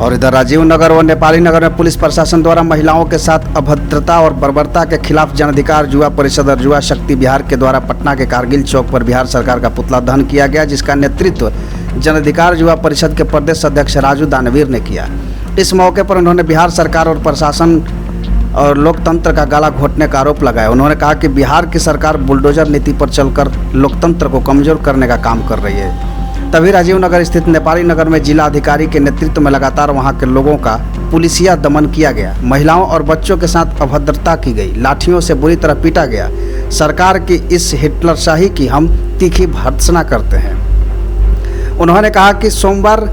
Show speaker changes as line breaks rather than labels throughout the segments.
और इधर राजीव नगर व नेपाली नगर में पुलिस प्रशासन द्वारा महिलाओं के साथ अभद्रता और बर्बरता के खिलाफ जन अधिकार युवा परिषद और युवा शक्ति बिहार के द्वारा पटना के कारगिल चौक पर बिहार सरकार का पुतला दहन किया गया, जिसका नेतृत्व जन अधिकार युवा परिषद के प्रदेश अध्यक्ष राजू दानवीर ने किया। इस मौके पर उन्होंने बिहार सरकार और प्रशासन और लोकतंत्र का गला घोटने का आरोप लगाया। उन्होंने कहा कि बिहार की सरकार बुलडोजर नीति पर चलकर लोकतंत्र को कमजोर करने का काम कर रही है। तभी राजीव नगर स्थित नेपाली नगर में जिला अधिकारी के नेतृत्व में लगातार वहां के लोगों का पुलिसिया दमन किया गया। महिलाओं और बच्चों के साथ अभद्रता की गई, लाठियों से बुरी तरह पीटा गया। सरकार की इस हिटलरशाही की हम तीखी भर्त्सना करते हैं। उन्होंने कहा कि सोमवार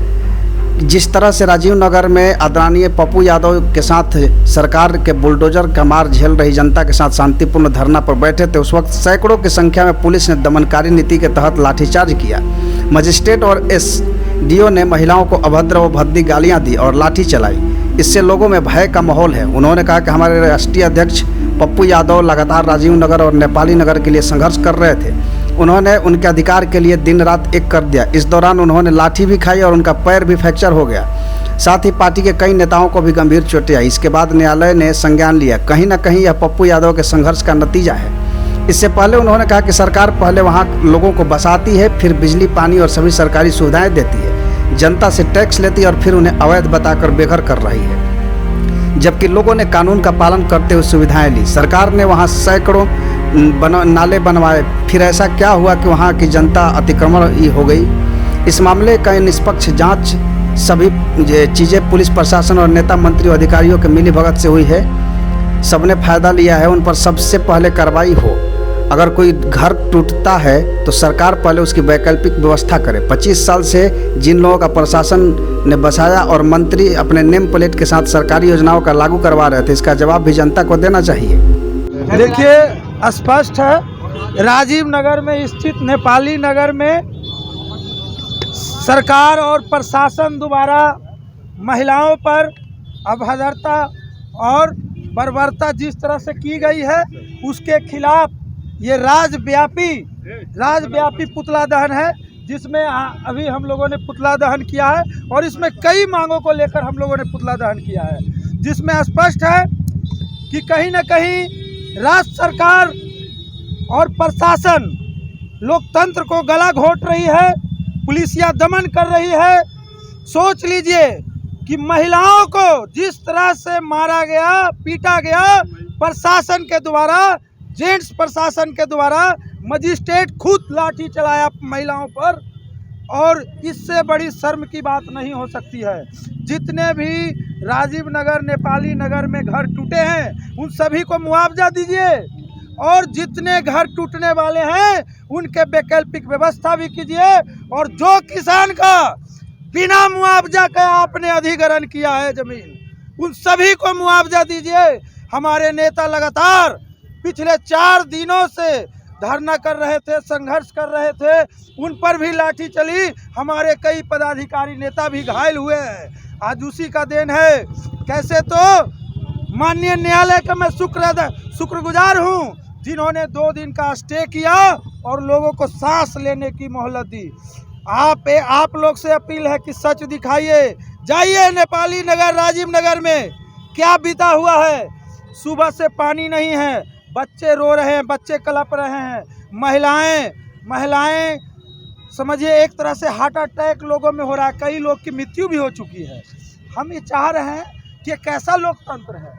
जिस तरह से राजीव नगर में आदरणीय पप्पू यादव के साथ सरकार के बुलडोजर का मार झेल रही जनता के साथ शांतिपूर्ण धरना पर बैठे थे, उस वक्त सैकड़ों की संख्या में पुलिस ने दमनकारी नीति के तहत लाठीचार्ज किया। मजिस्ट्रेट और एसडीओ ने महिलाओं को अभद्र व भद्दी गालियां दी और लाठी चलाई। इससे लोगों में भय का माहौल है। उन्होंने कहा कि हमारे राष्ट्रीय अध्यक्ष पप्पू यादव लगातार राजीव नगर और नेपाली नगर के लिए संघर्ष कर रहे थे। उन्होंने उनके अधिकार के लिए दिन रात एक कर दिया। इस दौरान उन्होंने लाठी भी खाई और उनका पैर भी फ्रैक्चर हो गया। साथ ही पार्टी के कई नेताओं को भी गंभीर चोटें आई। इसके बाद न्यायालय ने संज्ञान लिया। कहीं न कहीं यह पप्पू यादव के संघर्ष का नतीजा है। इससे पहले उन्होंने कहा कि सरकार पहले वहां लोगों को बसाती है, फिर बिजली, पानी और सभी सरकारी सुविधाएं देती है, जनता से टैक्स लेती है और फिर उन्हें अवैध बताकर बेघर कर रही है, जबकि लोगों ने कानून का पालन करते हुए सुविधाएं ली। सरकार ने वहां सैकड़ों नाले बनवाए, फिर ऐसा क्या हुआ कि वहां की जनता अतिक्रमण हो गई। इस मामले का निष्पक्ष जांच सभी चीज़ें पुलिस प्रशासन और नेता मंत्री और अधिकारियों के मिलीभगत से हुई है। सबने फायदा लिया है। उन पर सबसे पहले कार्रवाई हो। अगर कोई घर टूटता है तो सरकार पहले उसकी वैकल्पिक व्यवस्था करे। 25 साल से जिन लोगों का प्रशासन ने बसाया और मंत्री अपने नेम प्लेट के साथ सरकारी योजनाओं का लागू करवा रहे थे, इसका जवाब भी जनता को देना चाहिए।
देखिए, स्पष्ट है, राजीव नगर में स्थित नेपाली नगर में सरकार और प्रशासन द्वारा महिलाओं पर अभद्रता और बर्बरता जिस तरह से की गई है, उसके खिलाफ ये राज्यव्यापी पुतला दहन है, जिसमें अभी हम लोगों ने पुतला दहन किया है और इसमें कई मांगों को लेकर हम लोगों ने पुतला दहन किया है, जिसमें स्पष्ट है कि कहीं न कहीं राज्य सरकार और प्रशासन लोकतंत्र को गला घोट रही है, पुलिसिया दमन कर रही है। सोच लीजिए कि महिलाओं को जिस तरह से मारा गया, पीटा गया प्रशासन के द्वारा, जेंट्स प्रशासन के द्वारा, मजिस्ट्रेट खुद लाठी चलाया महिलाओं पर, और इससे बड़ी शर्म की बात नहीं हो सकती है। जितने भी राजीव नगर, नेपाली नगर में घर टूटे हैं, उन सभी को मुआवजा दीजिए और जितने घर टूटने वाले हैं उनके वैकल्पिक व्यवस्था भी कीजिए। और जो किसान का बिना मुआवजा के आपने अधिग्रहण किया है जमीन, उन सभी को मुआवजा दीजिए। हमारे नेता लगातार पिछले 4 दिनों से धरना कर रहे थे, संघर्ष कर रहे थे, उन पर भी लाठी चली। हमारे कई पदाधिकारी नेता भी घायल हुए हैं। आज उसी का देन है। कैसे तो माननीय न्यायालय का मैं शुक्रगुजार हूँ, जिन्होंने 2 दिन का स्टे किया और लोगों को सांस लेने की मोहलत दी। आप लोग से अपील है कि सच दिखाइए। जाइए नेपाली नगर, राजीव नगर में क्या बीता हुआ है। सुबह से पानी नहीं है, बच्चे रो रहे हैं, बच्चे कलप रहे हैं, महिलाएं समझिए एक तरह से हार्ट अटैक लोगों में हो रहा है, कई लोग की मृत्यु भी हो चुकी है। हम ये चाह रहे हैं कि कैसा लोकतंत्र है।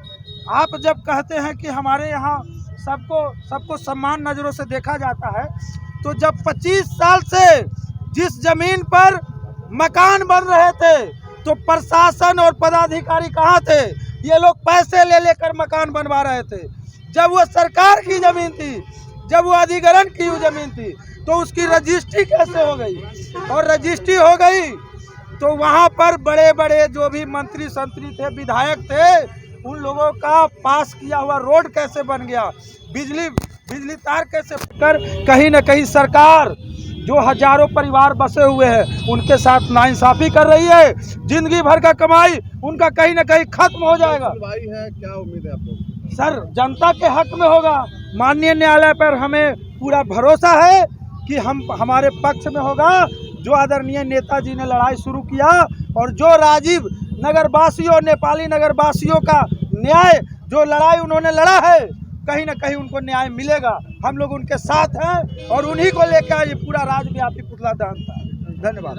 आप जब कहते हैं कि हमारे यहाँ सबको समान नज़रों से देखा जाता है, तो जब 25 साल से जिस जमीन पर मकान बन रहे थे, तो प्रशासन और पदाधिकारी कहाँ थे? ये लोग पैसे ले लेकर मकान बनवा रहे थे। जब वो सरकार की ज़मीन थी, जब वो अधिग्रहण की हुई ज़मीन थी, तो उसकी रजिस्ट्री कैसे हो गई? और रजिस्ट्री हो गई तो वहाँ पर बड़े बड़े जो भी मंत्री संतरी थे, विधायक थे, उन लोगों का पास किया हुआ रोड कैसे बन गया? बिजली तार कैसे कर? कहीं न कहीं सरकार जो हजारों परिवार बसे हुए हैं, उनके साथ नाइंसाफ़ी कर रही है। जिंदगी भर का कमाई उनका कहीं न कहीं खत्म हो जाएगा।
क्या उम्मीद है आपको?
सर, जनता के हक में होगा। माननीय न्यायालय पर हमें पूरा भरोसा है कि हमारे पक्ष में होगा। जो आदरणीय नेताजी ने लड़ाई शुरू किया और जो नगरवासियों, नेपाली नगरवासियों का न्याय, जो लड़ाई उन्होंने लड़ा है, कहीं ना कहीं उनको न्याय मिलेगा। हम लोग उनके साथ हैं और उन्हीं को लेकर ये पूरा राज्यव्यापी पुतला दहन था। धन्यवाद।